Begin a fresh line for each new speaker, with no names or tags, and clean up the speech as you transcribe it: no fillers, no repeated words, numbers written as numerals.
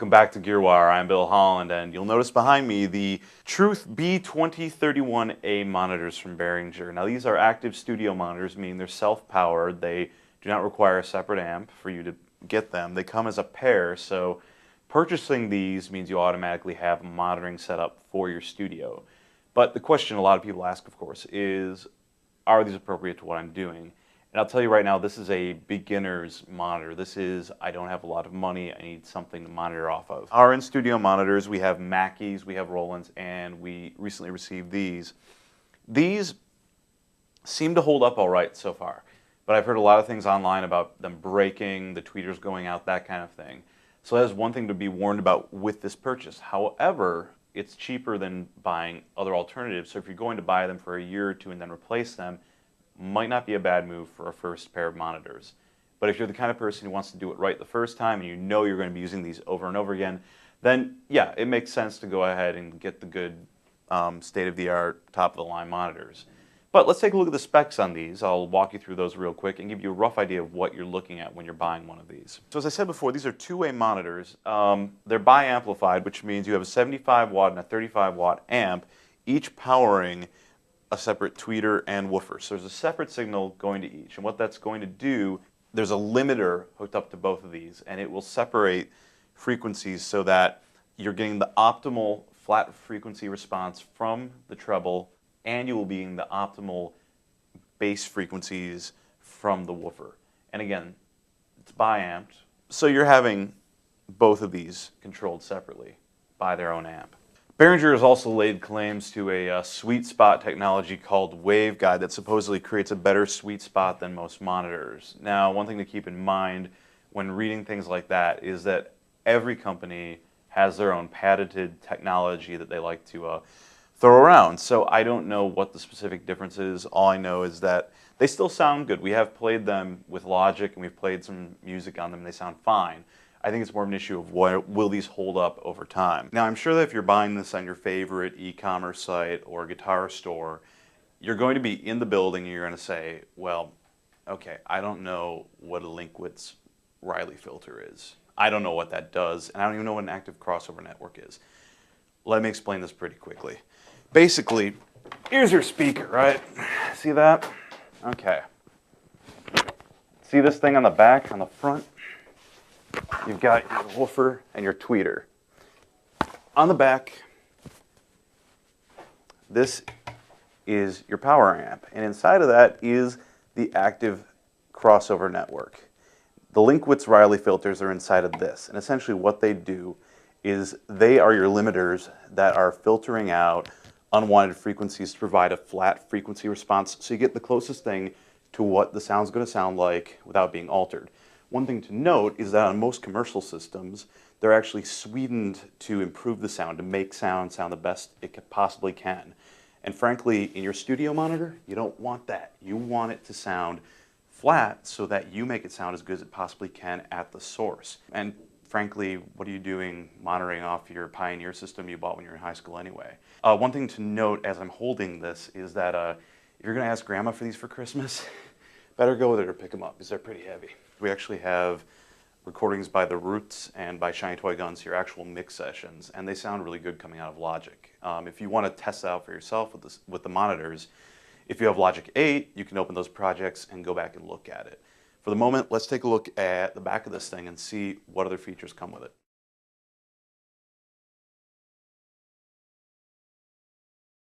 Welcome back to GearWire. I'm Bill Holland, and you'll notice behind me the Truth B2031A monitors from Behringer. Now these are active studio monitors, meaning they're self-powered. They do not require a separate amp for you to get them. They come as a pair, so purchasing these means you automatically have monitoring set up for your studio. But the question a lot of people ask, of course, is, are these appropriate to what I'm doing? And I'll tell you right now, this is a beginner's monitor. This is, I don't have a lot of money, I need something to monitor off of. Our in-studio monitors, we have Mackeys, we have Rolands, and we recently received these. These seem to hold up all right so far, but I've heard a lot of things online about them breaking, the tweeters going out, that kind of thing. So that is one thing to be warned about with this purchase. However, it's cheaper than buying other alternatives, so if you're going to buy them for a year or two and then replace them, might not be a bad move for a first pair of monitors. But if you're the kind of person who wants to do it right the first time and you know you're going to be using these over and over again, then yeah, it makes sense to go ahead and get the good state-of-the-art, top-of-the-line monitors. But let's take a look at the specs on these. I'll walk you through those real quick and give you a rough idea of what you're looking at when you're buying one of these. So as I said before, these are two-way monitors. They're bi-amplified, which means you have a 75 watt and a 35 watt amp, each powering a separate tweeter and woofer. So there's a separate signal going to each. And what that's going to do, there's a limiter hooked up to both of these, and it will separate frequencies so that you're getting the optimal flat frequency response from the treble, and you will be getting the optimal bass frequencies from the woofer. And again, it's bi-amped, so you're having both of these controlled separately by their own amp. Behringer has also laid claims to a sweet spot technology called waveguide that supposedly creates a better sweet spot than most monitors. Now, one thing to keep in mind when reading things like that is that every company has their own patented technology that they like to throw around. So I don't know what the specific difference is. All I know is that they still sound good. We have played them with Logic and we've played some music on them and they sound fine. I think it's more of an issue of will these hold up over time. Now I'm sure that if you're buying this on your favorite e-commerce site or guitar store, you're going to be in the building and you're going to say, well, okay, I don't know what a Linkwitz-Riley filter is. I don't know what that does, and I don't even know what an active crossover network is. Let me explain this pretty quickly. Basically, here's your speaker, right? See that? Okay. See this thing on the back, on the front? You've got your woofer and your tweeter. On the back, this is your power amp, and inside of that is the active crossover network. The Linkwitz-Riley filters are inside of this, and essentially what they do is they are your limiters that are filtering out unwanted frequencies to provide a flat frequency response, so you get the closest thing to what the sound's going to sound like without being altered. One thing to note is that on most commercial systems, they're actually sweetened to improve the sound, to make sound the best it possibly can. And frankly, in your studio monitor, you don't want that. You want it to sound flat so that you make it sound as good as it possibly can at the source. And frankly, what are you doing monitoring off your Pioneer system you bought when you were in high school anyway? One thing to note as I'm holding this is that if you're going to ask Grandma for these for Christmas, better go with it or pick them up because they're pretty heavy. We actually have recordings by The Roots and by Shiny Toy Guns here, actual mix sessions, and they sound really good coming out of Logic. If you want to test that out for yourself with the monitors, if you have Logic 8, you can open those projects and go back and look at it. For the moment, let's take a look at the back of this thing and see what other features come with it.